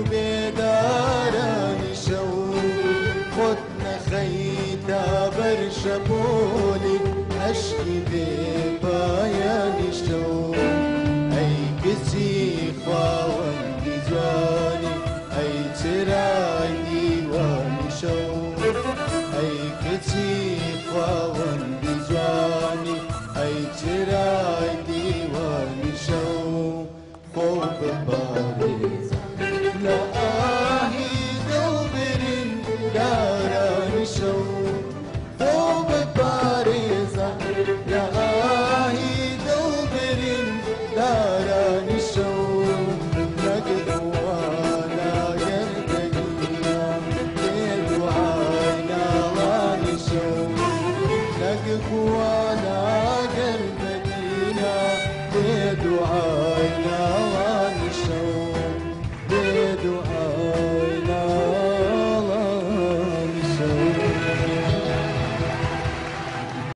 بێدارانی شەو خۆت نەخەیتا بەرشەبۆلی عەشقی بێپایانی شەو ئەی کچی خواوەندی جوانی ئەی چرای دیوانی شەو ئەی کچی خواوەندی جوانی ئەی چرای دیوانی شەو خۆ بپارێزە لە ئاهی دڵبرین دارانی شەو خۆ بپارێزە لە ئاهی دڵبرین دارانی